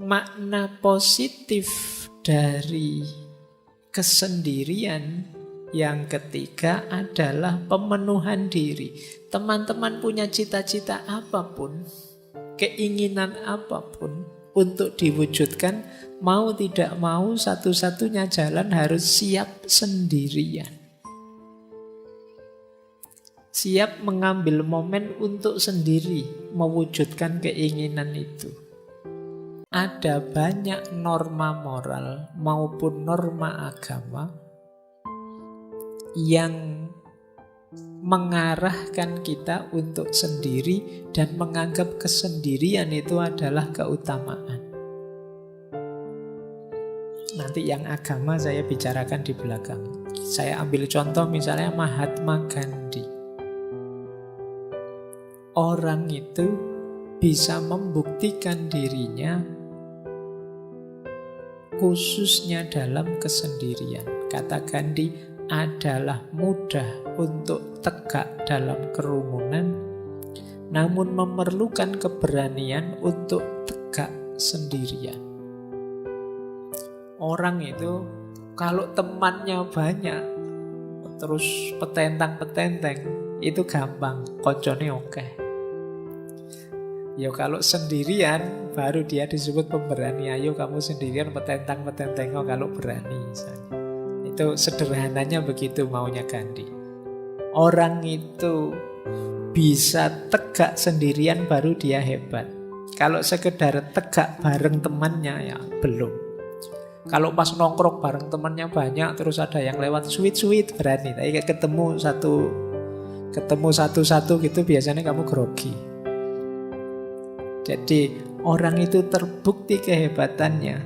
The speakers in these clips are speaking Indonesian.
makna positif dari kesendirian yang ketiga adalah pemenuhan diri. Teman-teman punya cita-cita apapun, keinginan apapun untuk diwujudkan, mau tidak mau satu-satunya jalan harus siap sendirian. Siap mengambil momen untuk sendiri mewujudkan keinginan itu. Ada banyak norma moral maupun norma agama yang mengarahkan kita untuk sendiri dan menganggap kesendirian itu adalah keutamaan. Nanti yang agama saya bicarakan di belakang. Saya ambil contoh misalnya Mahatma Gandhi. Orang itu bisa membuktikan dirinya khususnya dalam kesendirian. Kata Gandhi, adalah mudah untuk tegak dalam kerumunan, namun memerlukan keberanian untuk tegak sendirian. Orang itu kalau temannya banyak, terus petentang-petenteng, itu gampang, koncone oke. Ya kalau sendirian baru dia disebut pemberani. Ayo kamu sendirian petentang-petenteng kalau berani misalnya. Itu sederhananya begitu maunya Gandhi. Orang itu bisa tegak sendirian baru dia hebat. Kalau sekedar tegak bareng temannya ya belum. Kalau pas nongkrong bareng temannya banyak terus ada yang lewat sweet berani. Tapi ketemu satu-satu gitu biasanya kamu grogi. Jadi orang itu terbukti kehebatannya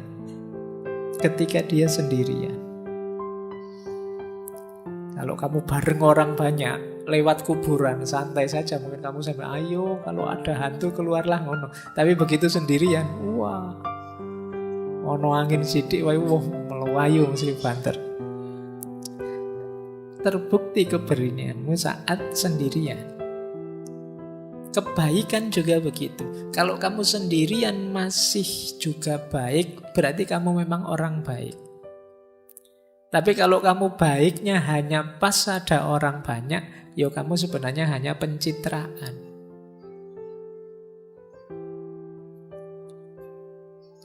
ketika dia sendirian. Kalau kamu bareng orang banyak, lewat kuburan, santai saja. Mungkin kamu sampai, ayo kalau ada hantu keluarlah ngono. Tapi begitu sendirian, wah, ono angin sidik, wah, melayu mesti banter. Terbukti keberanianmu saat sendirian. Kebaikan juga begitu. Kalau kamu sendirian masih juga baik, berarti kamu memang orang baik. Tapi kalau kamu baiknya hanya pas ada orang banyak, ya kamu sebenarnya hanya pencitraan.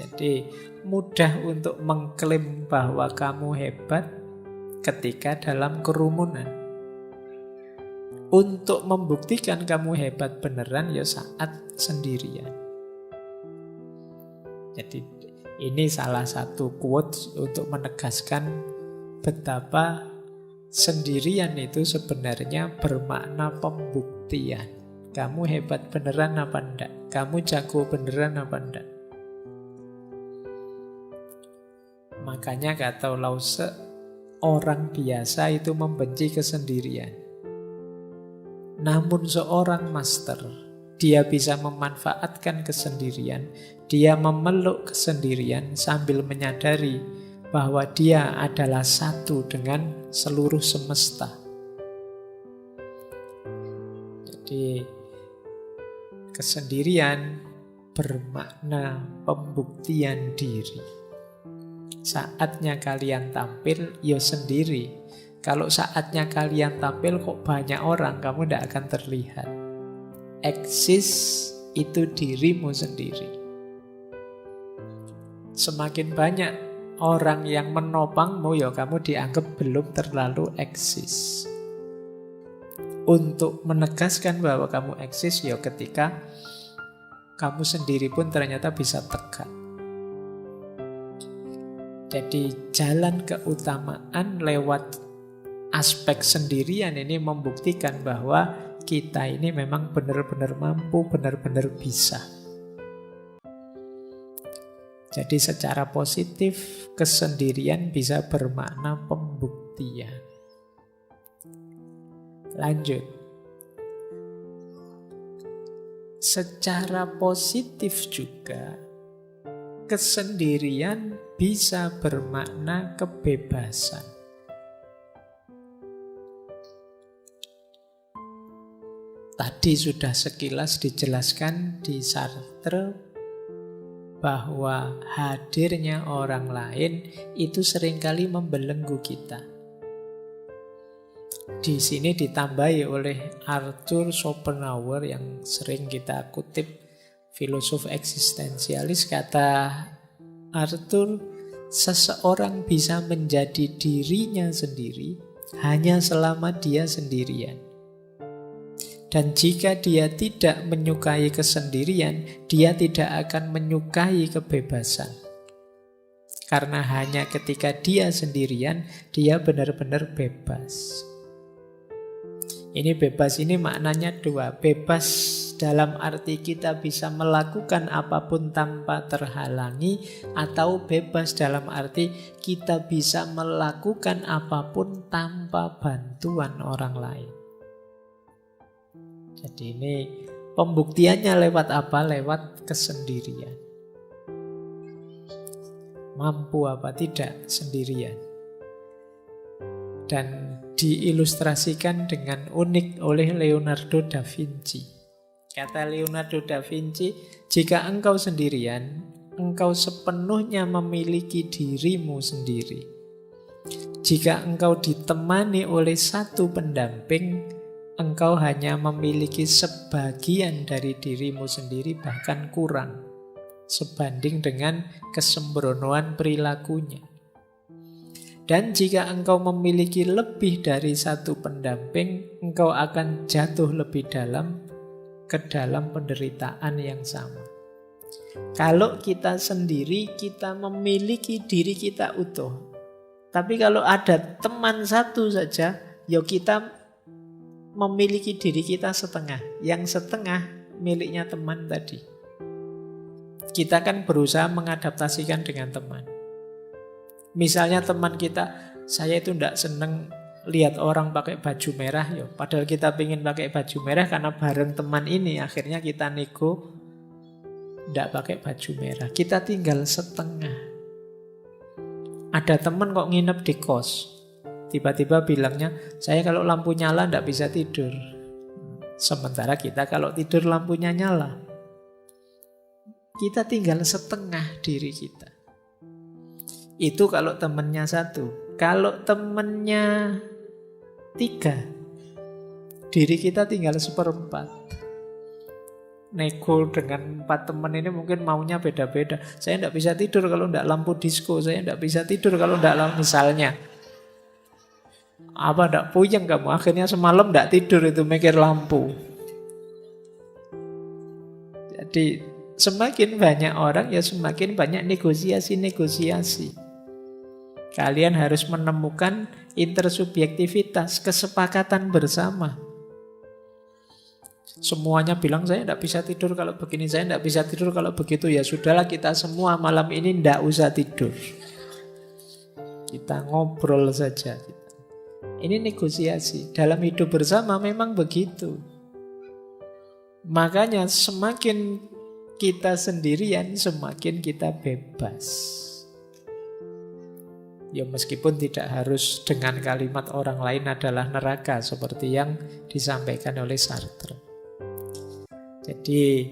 Jadi mudah untuk mengklaim bahwa kamu hebat ketika dalam kerumunan. Untuk membuktikan kamu hebat beneran ya saat sendirian. Jadi ini salah satu quotes untuk menegaskan betapa sendirian itu sebenarnya bermakna pembuktian. Kamu hebat beneran apa enggak? Kamu jago beneran apa enggak? Makanya kata Lao Tse, orang biasa itu membenci kesendirian. Namun seorang master, dia bisa memanfaatkan kesendirian, dia memeluk kesendirian sambil menyadari bahwa dia adalah satu dengan seluruh semesta. Jadi kesendirian bermakna pembuktian diri. Saatnya kalian tampil, ya sendiri. Kalau saatnya kalian tampil kok banyak orang, kamu tidak akan terlihat. Eksis itu dirimu sendiri. Semakin banyak orang yang menopangmu, ya kamu dianggap belum terlalu eksis. Untuk menegaskan bahwa kamu eksis, ya ketika kamu sendiri pun ternyata bisa tegak. Jadi jalan keutamaan lewat aspek sendirian ini membuktikan bahwa kita ini memang benar-benar mampu, benar-benar bisa. Jadi secara positif kesendirian bisa bermakna pembuktian. Lanjut. Secara positif juga kesendirian bisa bermakna kebebasan. Tadi sudah sekilas dijelaskan di Sartre bahwa hadirnya orang lain itu seringkali membelenggu kita. Di sini ditambahi oleh Arthur Schopenhauer yang sering kita kutip, filosof eksistensialis. Kata Arthur, seseorang bisa menjadi dirinya sendiri hanya selama dia sendirian. Dan jika dia tidak menyukai kesendirian, dia tidak akan menyukai kebebasan. Karena hanya ketika dia sendirian, dia benar-benar bebas. Ini bebas ini maknanya dua. Bebas dalam arti kita bisa melakukan apapun tanpa terhalangi, atau bebas dalam arti kita bisa melakukan apapun tanpa bantuan orang lain. Jadi ini pembuktiannya lewat apa? Lewat kesendirian. Mampu apa tidak sendirian. Dan diilustrasikan dengan unik oleh Leonardo da Vinci. Kata Leonardo da Vinci, jika engkau sendirian, engkau sepenuhnya memiliki dirimu sendiri. Jika engkau ditemani oleh satu pendamping, engkau hanya memiliki sebagian dari dirimu sendiri, bahkan kurang, sebanding dengan kesembronoan perilakunya. Dan jika engkau memiliki lebih dari satu pendamping, engkau akan jatuh lebih dalam ke dalam penderitaan yang sama. Kalau kita sendiri, kita memiliki diri kita utuh. Tapi kalau ada teman satu saja, ya kita memiliki diri kita setengah. Yang setengah miliknya teman tadi. Kita kan berusaha mengadaptasikan dengan teman. Misalnya teman kita, saya itu tidak seneng lihat orang pakai baju merah, yo. Padahal kita ingin pakai baju merah karena bareng teman ini, akhirnya kita nego tidak pakai baju merah. Kita tinggal setengah. Ada teman kok nginep di kos, tiba-tiba bilangnya, saya kalau lampu nyala tidak bisa tidur. Sementara kita kalau tidur lampunya nyala. Kita tinggal setengah diri kita. Itu kalau temennya satu. Kalau temennya 3, diri kita tinggal 1/4. Nego dengan 4 teman ini mungkin maunya beda-beda. Saya tidak bisa tidur kalau tidak lampu disco. Saya tidak bisa tidur kalau tidak lampu, misalnya. Apa tidak puyeng kamu? Akhirnya semalam tidak tidur itu mikir lampu. Jadi semakin banyak orang ya semakin banyak negosiasi-negosiasi. Kalian harus menemukan intersubjektivitas, kesepakatan bersama. Semuanya bilang saya tidak bisa tidur kalau begini, saya tidak bisa tidur kalau begitu. Ya sudahlah, kita semua malam ini tidak usah tidur. Kita ngobrol saja. Ini negosiasi. Dalam hidup bersama memang begitu. Makanya semakin kita sendirian, semakin kita bebas. Ya meskipun tidak harus dengan kalimat orang lain adalah neraka, seperti yang disampaikan oleh Sartre. Jadi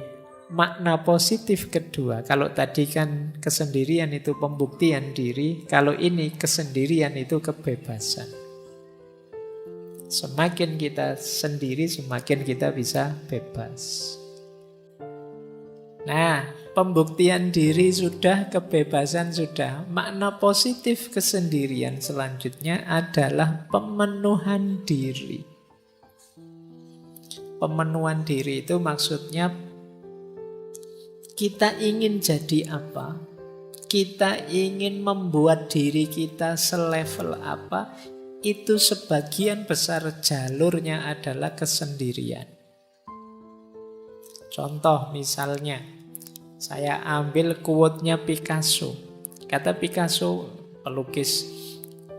makna positif kedua, kalau tadi kan kesendirian itu pembuktian diri, kalau ini kesendirian itu kebebasan. Semakin kita sendiri, semakin kita bisa bebas. Nah, pembuktian diri sudah, kebebasan sudah. Makna positif kesendirian selanjutnya adalah pemenuhan diri. Pemenuhan diri itu maksudnya kita ingin jadi apa? Kita ingin membuat diri kita selevel apa? Itu sebagian besar jalurnya adalah kesendirian. Contoh misalnya, saya ambil quote-nya Picasso. Kata Picasso, pelukis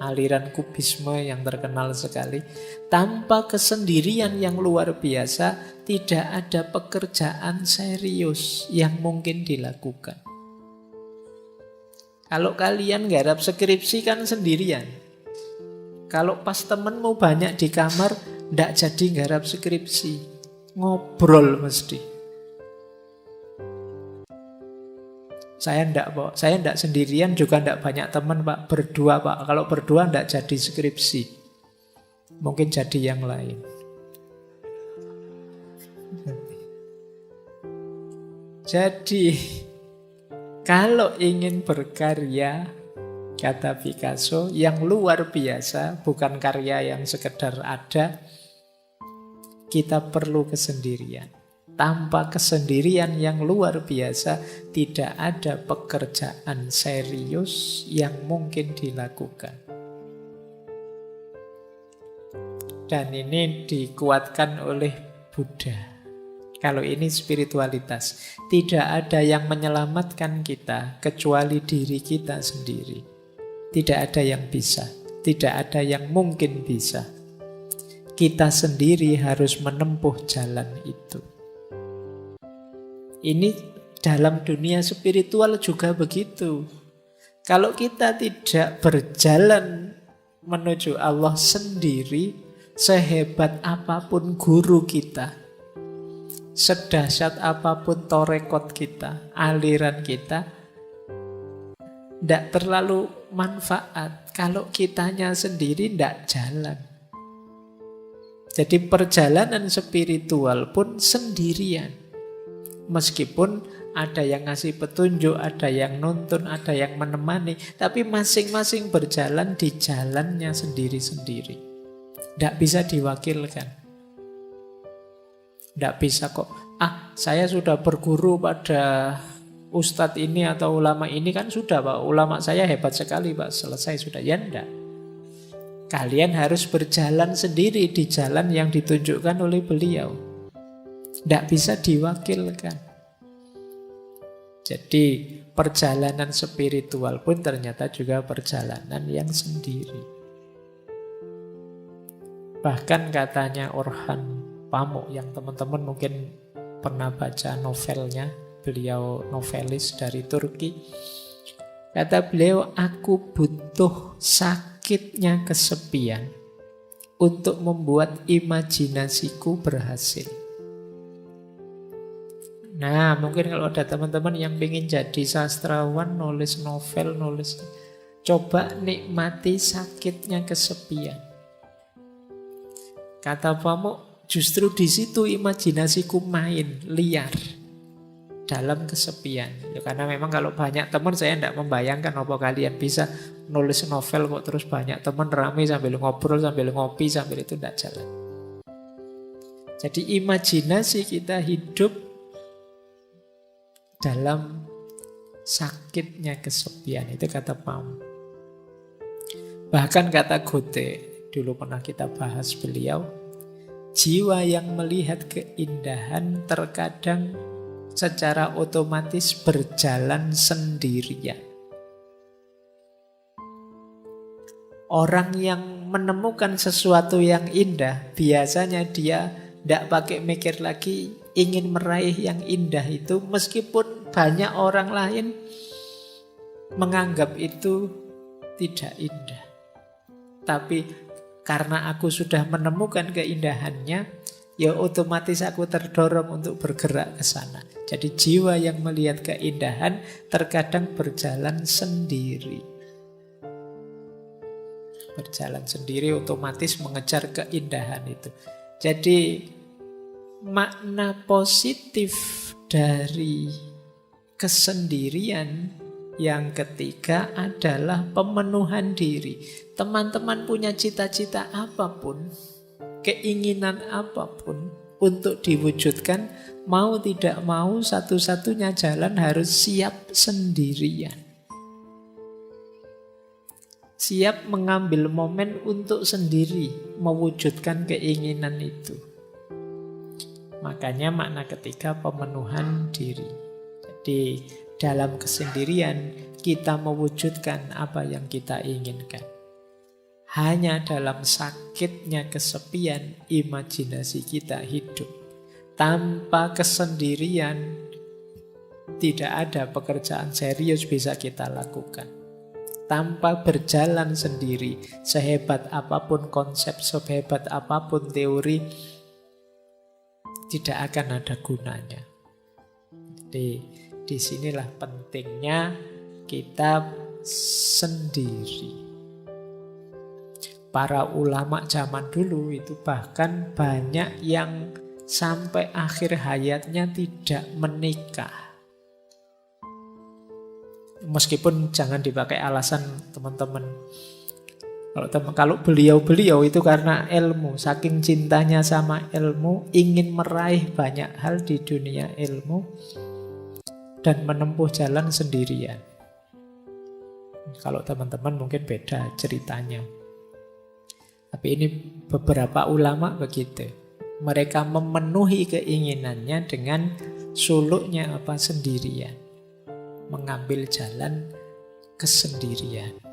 aliran kubisme yang terkenal sekali, tanpa kesendirian yang luar biasa, tidak ada pekerjaan serius yang mungkin dilakukan. Kalau kalian garap skripsi kan sendirian. Kalau pas temenmu banyak di kamar, ndak jadi garap skripsi. Ngobrol mesti. Saya enggak sendirian, juga enggak banyak teman, Pak. Berdua, Pak. Kalau berdua enggak jadi skripsi. Mungkin jadi yang lain. Jadi, kalau ingin berkarya, kata Picasso, yang luar biasa, bukan karya yang sekedar ada, kita perlu kesendirian. Tanpa kesendirian yang luar biasa, tidak ada pekerjaan serius yang mungkin dilakukan. Dan ini dikuatkan oleh Buddha. Kalau ini spiritualitas, tidak ada yang menyelamatkan kita kecuali diri kita sendiri. Tidak ada yang bisa, tidak ada yang mungkin bisa. Kita sendiri harus menempuh jalan itu. Ini dalam dunia spiritual juga begitu. Kalau kita tidak berjalan menuju Allah sendiri, sehebat apapun guru kita, sedahsyat apapun torekot kita, aliran kita, tidak terlalu manfaat. Kalau kitanya sendiri tidak jalan. Jadi perjalanan spiritual pun sendirian. Meskipun ada yang ngasih petunjuk, ada yang nuntun, ada yang menemani, tapi masing-masing berjalan di jalannya sendiri-sendiri. Tidak bisa diwakilkan. Tidak bisa kok, saya sudah berguru pada ustadz ini atau ulama ini, kan sudah Pak, ulama saya hebat sekali Pak, selesai sudah. Ya enggak. Kalian harus berjalan sendiri di jalan yang ditunjukkan oleh beliau. Tidak bisa diwakilkan. Jadi perjalanan spiritual pun ternyata juga perjalanan yang sendiri. Bahkan katanya Orhan Pamuk, yang teman-teman mungkin pernah baca novelnya, beliau novelis dari Turki. Kata beliau, aku butuh sakitnya kesepian untuk membuat imajinasiku berhasil. Nah, mungkin kalau ada teman-teman yang ingin jadi sastrawan, nulis novel, coba nikmati sakitnya kesepian. Kata Pamuk, justru di situ imajinasiku main, liar, dalam kesepian. Ya, karena memang kalau banyak teman, saya tidak membayangkan apa kalian bisa nulis novel kok terus banyak teman rame sambil ngobrol, sambil ngopi, sambil itu tidak jalan. Jadi imajinasi kita hidup dalam sakitnya kesepian, itu kata Pam. Bahkan kata Goethe, dulu pernah kita bahas beliau, jiwa yang melihat keindahan terkadang secara otomatis berjalan sendirian. Orang yang menemukan sesuatu yang indah, biasanya dia tidak pakai mikir lagi, ingin meraih yang indah itu, meskipun banyak orang lain menganggap itu tidak indah. Tapi karena aku sudah menemukan keindahannya, ya otomatis aku terdorong untuk bergerak ke sana. Jadi jiwa yang melihat keindahan terkadang berjalan sendiri. Berjalan sendiri otomatis mengejar keindahan itu. Jadi makna positif dari kesendirian yang ketiga adalah pemenuhan diri. Teman-teman punya cita-cita apapun, keinginan apapun untuk diwujudkan, mau tidak mau satu-satunya jalan harus siap sendirian. Siap mengambil momen untuk sendiri mewujudkan keinginan itu. Makanya makna ketiga pemenuhan diri. Jadi dalam kesendirian kita mewujudkan apa yang kita inginkan. Hanya dalam sakitnya kesepian imajinasi kita hidup. Tanpa kesendirian tidak ada pekerjaan serius bisa kita lakukan. Tanpa berjalan sendiri, sehebat apapun konsep, sehebat apapun teori, tidak akan ada gunanya. Jadi Disinilah pentingnya kita sendiri. Para ulama zaman dulu itu bahkan banyak yang sampai akhir hayatnya tidak menikah. Meskipun jangan dipakai alasan teman-teman. Kalau beliau-beliau itu karena ilmu, saking cintanya sama ilmu, ingin meraih banyak hal di dunia ilmu dan menempuh jalan sendirian. Kalau teman-teman mungkin beda ceritanya. Tapi ini beberapa ulama begitu. Mereka memenuhi keinginannya dengan suluknya sendirian. Mengambil jalan kesendirian.